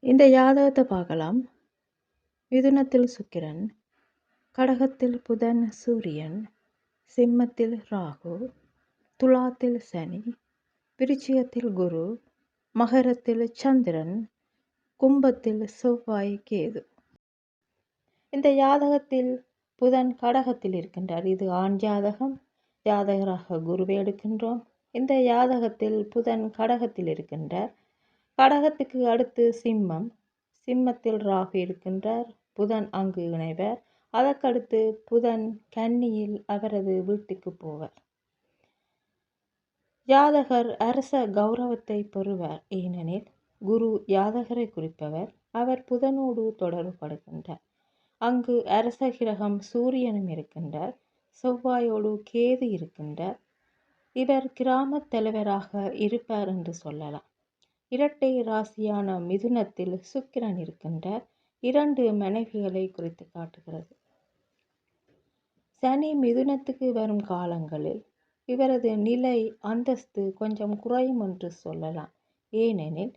இந்த ஜாதகத்தை பார்க்கலாம். மிதுனத்தில் சுக்கிரன், கடகத்தில் புதன் சூரியன், சிம்மத்தில் ராகு, துலாத்தில் சனி, விருச்சிகத்தில் குரு, மகரத்தில் சந்திரன், கும்பத்தில் செவ்வாய் கேது. இந்த ஜாதகத்தில் புதன் கடகத்தில் இருக்கின்றார். இது ஆண் ஜாதகம். ஜாதகராக குருவை எடுக்கின்றோம். இந்த ஜாதகத்தில் புதன் கடகத்தில் இருக்கின்றார். கடகத்துக்கு அடுத்து சிம்மம். சிம்மத்தில் ராகு இருக்கின்றார். புதன் அங்கு இணைவர். அதற்கடுத்து புதன் கன்னியில் அவரது வீட்டுக்கு போவார். ஜாதகர் அரச கௌரவத்தை பெறுவார். ஏனெனில் குரு ஜாதகரை குறிப்பவர். அவர் புதனோடு தொடர்புபடுகின்றார். அங்கு அரச கிரகம் சூரியனும் இருக்கின்றார். செவ்வாயோடு கேது இருக்கின்றார். இவர் கிராம தலைவராக இருப்பார் என்று சொல்லலாம். இரட்டை ராசியான மிதுனத்தில் சுக்கிரன் இருக்கின்றார். 2 மனைவிகளை குறித்து காட்டுகிறது. சனி மிதுனத்துக்கு வரும் காலங்களில் இவரது நிலை அந்தஸ்து கொஞ்சம் குறையும் என்று சொல்லலாம். ஏனெனில்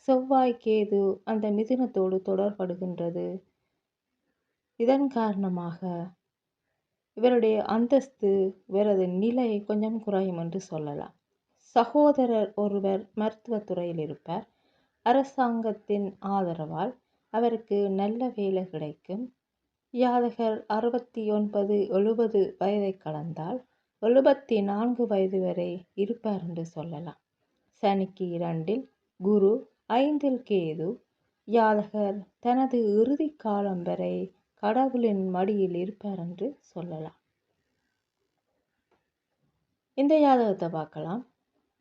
செவ்வாய் கேது அந்த மிதுனத்தோடு தொடர்படுகின்றது. இதன் காரணமாக இவருடைய அந்தஸ்து, இவரது நிலை கொஞ்சம் குறையும் என்று சொல்லலாம். சகோதரர் ஒருவர் மருத்துவத்துறையில் இருப்பார். அரசாங்கத்தின் ஆதரவால் அவருக்கு நல்ல வேலை கிடைக்கும். ஜாதகர் 69-70 வயதை கடந்தால் 74 வயது வரை இருப்பார் என்று சொல்லலாம். சனிக்கு 2இல் குரு, 5இல் கேது. ஜாதகர் தனது இறுதி காலம் வரை கடவுளின் மடியில் இருப்பார் என்று சொல்லலாம். இந்த ஜாதகத்தை பார்க்கலாம்.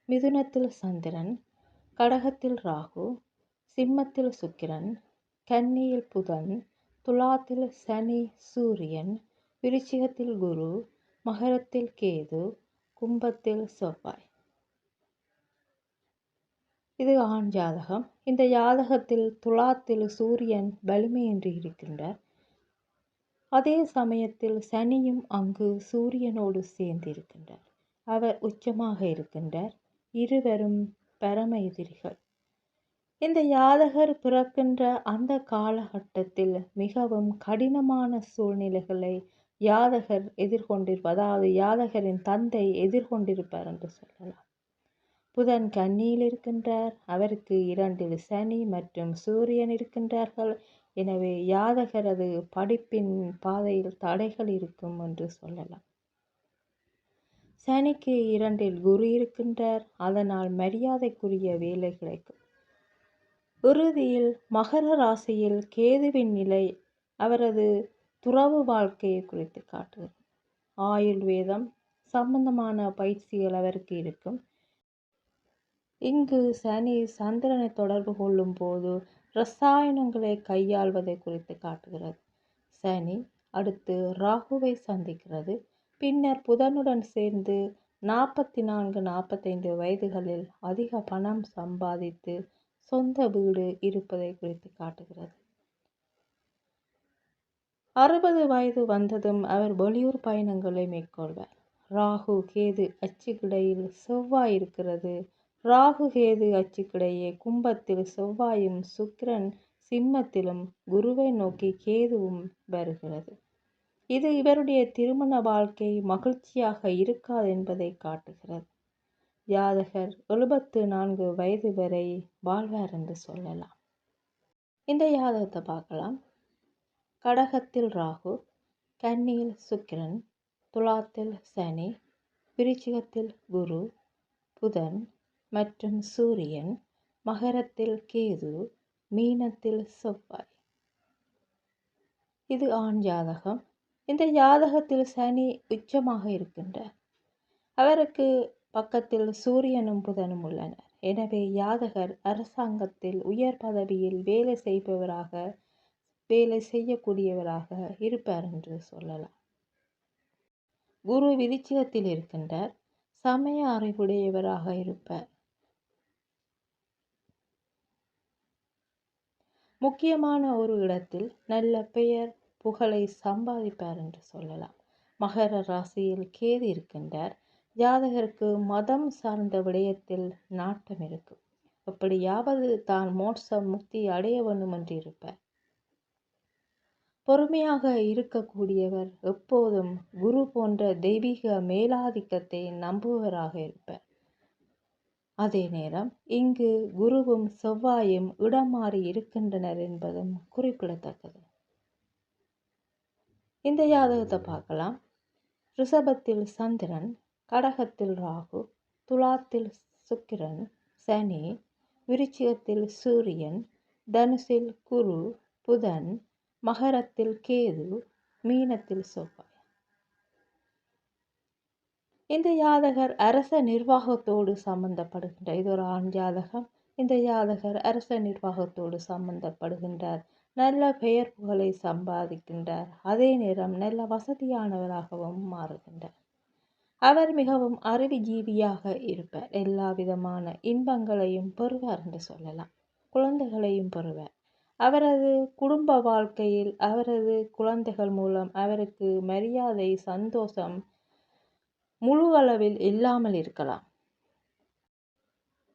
மிதுனத்தில் சந்திரன், கடகத்தில் ராகு, சிம்மத்தில் சுக்கிரன், கன்னியில் புதன், துலாத்தில் சனி சூரியன், விருச்சிகத்தில் குரு, மகரத்தில் கேது, கும்பத்தில் செவ்வாய். இது ஆண் ஜாதகம். இந்த ஜாதகத்தில் துலாத்தில் சூரியன் வலிமையின்றி இருக்கின்றார். அதே சமயத்தில் சனியும் அங்கு சூரியனோடு சேர்ந்து இருக்கின்றார். அவர் உச்சமாக இருக்கின்றார். இருவரும் பரம எதிரிகள். இந்த ஜாதகர் பிறக்கின்ற அந்த காலகட்டத்தில் மிகவும் கடினமான சூழ்நிலைகளை ஜாதகர் அதாவது ஜாதகரின் தந்தை எதிர்கொண்டிருப்பார் என்று சொல்லலாம். புதன் கன்னியில் இருக்கின்றார். அவருக்கு 2இல் சனி மற்றும் சூரியன் இருக்கின்றார்கள். எனவே ஜாதகரது படிப்பின் பாதையில் தடைகள் இருக்கும் என்று சொல்லலாம். சனிக்கு 2இல் குரு இருக்கின்றார். அதனால் மரியாதைக்குரிய வேலை கிடைக்கும். இறுதியில் மகர ராசியில் கேதுவின் நிலை அவரது துறவு வாழ்க்கையை குறித்து காட்டுகிறது. ஆயுர்வேதம் சம்பந்தமான பயிற்சிகள் அவருக்கு இருக்கும். இங்கு சனி சந்திரனை தொடர்பு கொள்ளும் போது இரசாயனங்களை கையாள்வதை குறித்து காட்டுகிறது. சனி அடுத்து ராகுவை சந்திக்கிறது. பின்னர் புதனுடன் சேர்ந்து 44-45 வயதுகளில் அதிக பணம் சம்பாதித்து சொந்த வீடு இருப்பதை குறித்து காட்டுகிறது. 60 வயது வந்ததும் அவர் வெளியூர் பயணங்களை மேற்கொள்வார். ராகு கேது அச்சுக்கிடையில் செவ்வாய் இருக்கிறது. ராகு கேது அச்சுக்கிடையே கும்பத்தில் செவ்வாயும் சுக்கிரன் சிம்மத்திலும் குருவை நோக்கி கேதுவும் வருகிறது. இது இவருடைய திருமண வாழ்க்கை மகிழ்ச்சியாக இருக்காது என்பதை காட்டுகிறது. ஜாதகர் 74 வயது வரை வாழ்வார் என்று சொல்லலாம். இந்த ஜாதகத்தை பார்க்கலாம். கடகத்தில் ராகு, கன்னியில் சுக்கிரன், துலாத்தில் சனி, விருச்சிகத்தில் குரு, புதன் மற்றும் சூரியன், மகரத்தில் கேது, மீனத்தில் செவ்வாய். இது ஆண் ஜாதகம். இந்த ஜாதகத்தில் சனி உச்சமாக இருக்கின்றார். அவருக்கு பக்கத்தில் சூரியனும் புதனும் உள்ளனர். எனவே ஜாதகர் அரசாங்கத்தில் உயர் பதவியில் வேலை செய்யக்கூடியவராக இருப்பார் என்று சொல்லலாம். குரு விருச்சிகத்தில் இருக்கின்றார். சமய அறிவுடையவராக இருப்பார். முக்கியமான ஒரு இடத்தில் நல்ல பெயர் புகழை சம்பாதிப்பார் என்று சொல்லலாம். மகர ராசியில் கேது இருக்கின்றார். ஜாதகருக்கு மதம் சார்ந்த விடயத்தில் நாட்டம் இருக்கும். எப்படியாவது தான் மோட்சம் முக்தி அடைய வேண்டும் என்று இருப்பார். பொறுமையாக இருக்கக்கூடியவர் எப்போதும் குரு போன்ற தெய்வீக மேலாதிக்கத்தை நம்புபவராக இருப்பார். அதே நேரம் இங்கு குருவும் செவ்வாயும் இடம் மாறி இருக்கின்றனர் என்பதும் குறிப்பிடத்தக்கது. இந்த ஜாதகத்தை பார்க்கலாம். ரிஷபத்தில் சந்திரன், கடகத்தில் ராகு, துலாத்தில் சுக்கிரன், சனி, விருச்சிகத்தில் சூரியன், தனுசில் குரு, புதன், மகரத்தில் கேது, மீனத்தில் செவ்வாய். இந்த ஜாதகர் அரச நிர்வாகத்தோடு சம்பந்தப்படுகின்றார். இது ஒரு ஆண் ஜாதகம். இந்த ஜாதகர் அரச நிர்வாகத்தோடு சம்பந்தப்படுகின்றார். நல்ல பெயர் புகழை சம்பாதிக்கின்றார். அதே நேரம் நல்ல வசதியானவராகவும் மாறுகின்றார். அவர் மிகவும் அறிவுஜீவியாக இருப்பார். எல்லா விதமான இன்பங்களையும் பெறுவார் என்று சொல்லலாம். குழந்தைகளையும் பெறுவார். அவரது குடும்ப வாழ்க்கையில் அவரது குழந்தைகள் மூலம் அவருக்கு மரியாதை, சந்தோஷம் முழு அளவில் இல்லாமல் இருக்கலாம்.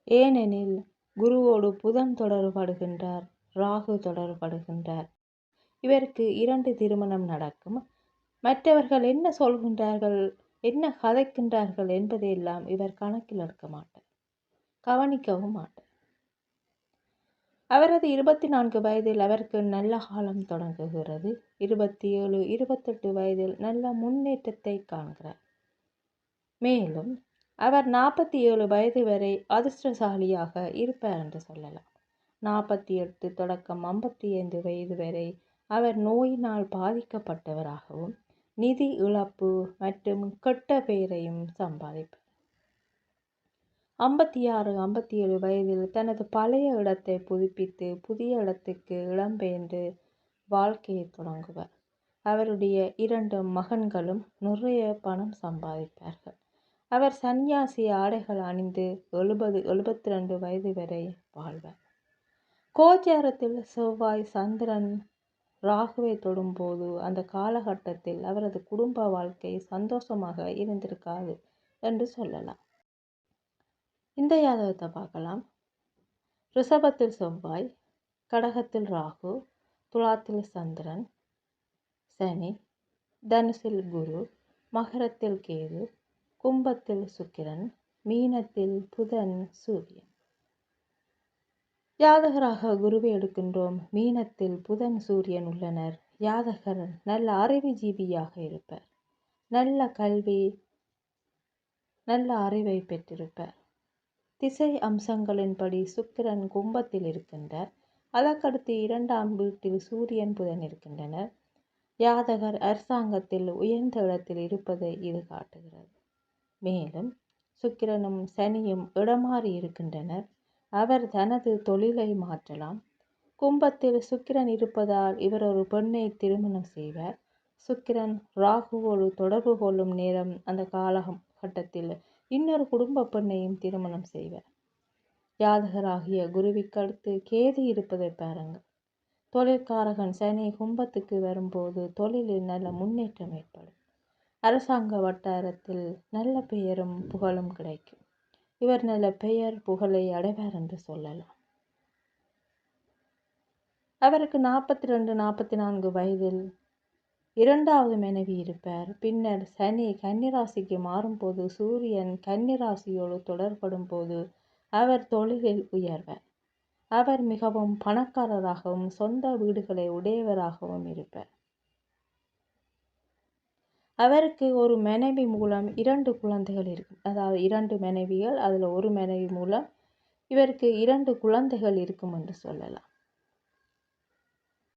ஏனெனில் குருவோடு புதன் தொடர்படுகின்றார், ராகு தொடர்படுகின்றார். இவருக்கு 2 திருமணம் நடக்கும். மற்றவர்கள் என்ன சொல்கின்றார்கள், என்ன கதைக்கின்றார்கள் என்பதையெல்லாம் இவர் கணக்கில் எடுக்க மாட்டார், கவனிக்கவும் மாட்டார். அவரது 24 வயதில் அவருக்கு நல்ல காலம் தொடங்குகிறது. 27, 28 வயதில் நல்ல முன்னேற்றத்தை காண்கிறார். மேலும் அவர் 47 வயது வரை அதிர்ஷ்டசாலியாக இருப்பார் என்று சொல்லலாம். 48 தொடக்கம் 55 வயது வரை அவர் நோயினால் பாதிக்கப்பட்டவராகவும் நிதி இழப்பு மற்றும் கெட்ட பெயரையும் சம்பாதிப்பார். 56, 57 வயதில் தனது பழைய இடத்தை புதுப்பித்து புதிய இடத்துக்கு இடம்பெயர்ந்து வாழ்க்கையை தொடங்குவார். அவருடைய 2 மகன்களும் நிறைய பணம் சம்பாதிப்பார்கள். அவர் சன்னியாசி ஆடைகள் அணிந்து 70, 72 வயது வரை வாழ்வார். கோச்சாரத்தில் செவ்வாய் சந்திரன் ராகுவை தொடும்போது அந்த காலகட்டத்தில் அவரது குடும்ப வாழ்க்கை சந்தோஷமாக இருந்திருக்காது என்று சொல்லலாம். இந்த ஜாதகத்தை பார்க்கலாம். ரிஷபத்தில் செவ்வாய், கடகத்தில் ராகு, துலாத்தில் சந்திரன், சனி, தனுசில் குரு, மகரத்தில் கேது, கும்பத்தில் சுக்கிரன், மீனத்தில் புதன், சூரியன். ஜாதகராக குருவை எடுக்கின்றோம். மீனத்தில் புதன், சூரியன் உள்ளனர். ஜாதகர் நல்ல அறிவுஜீவியாக இருப்பார். நல்ல கல்வி, நல்ல அறிவை பெற்றிருப்பார். திசை அம்சங்களின்படி சுக்கிரன் கும்பத்தில் இருக்கின்றார். அதற்கடுத்து 2ஆம் வீட்டில் சூரியன், புதன் இருக்கின்றனர். ஜாதகர் அரசாங்கத்தில் உயர்ந்த இடத்தில் இருப்பதை இது காட்டுகிறது. மேலும் சுக்கிரனும் சனியும் இடமாறி இருக்கின்றனர். அவர் தனது தொழிலை மாற்றலாம். கும்பத்தில் சுக்கிரன் இருப்பதால் இவர் ஒரு பெண்ணை திருமணம் செய்வார். சுக்கிரன் ராகுவோடு தொடர்பு கொள்ளும் நேரம் அந்த காலகட்டத்தில் இன்னொரு குடும்ப பெண்ணையும் திருமணம் செய்வார். ஜாதகராகிய குருவிற்கு அடுத்து கேது இருப்பதை பாருங்கள். தொழிற்காரகன் சனி கும்பத்துக்கு வரும்போது தொழிலில் நல்ல முன்னேற்றம் ஏற்படும். அரசாங்க வட்டாரத்தில் நல்ல பெயரும் புகழும் கிடைக்கும். இவர் நல்ல பெயர் புகழை அடைவார் என்று சொல்லலாம். அவருக்கு 42, 44 வயதில் 2வது மனைவி இருப்பார். பின்னர் சனி கன்னிராசிக்கு மாறும்போது சூரியன் கன்னிராசியோடு தொடர்படும் போது அவர் தொழிலில் உயர்வார். அவர் மிகவும் பணக்காரராகவும் சொந்த வீடுகளை உடையவராகவும் இருப்பார். அவருக்கு ஒரு மனைவி மூலம் 2 குழந்தைகள் இருக்கும். அதாவது 2 மனைவிகள், அதில் ஒரு மனைவி மூலம் இவருக்கு 2 குழந்தைகள் இருக்கும் என்று சொல்லலாம்.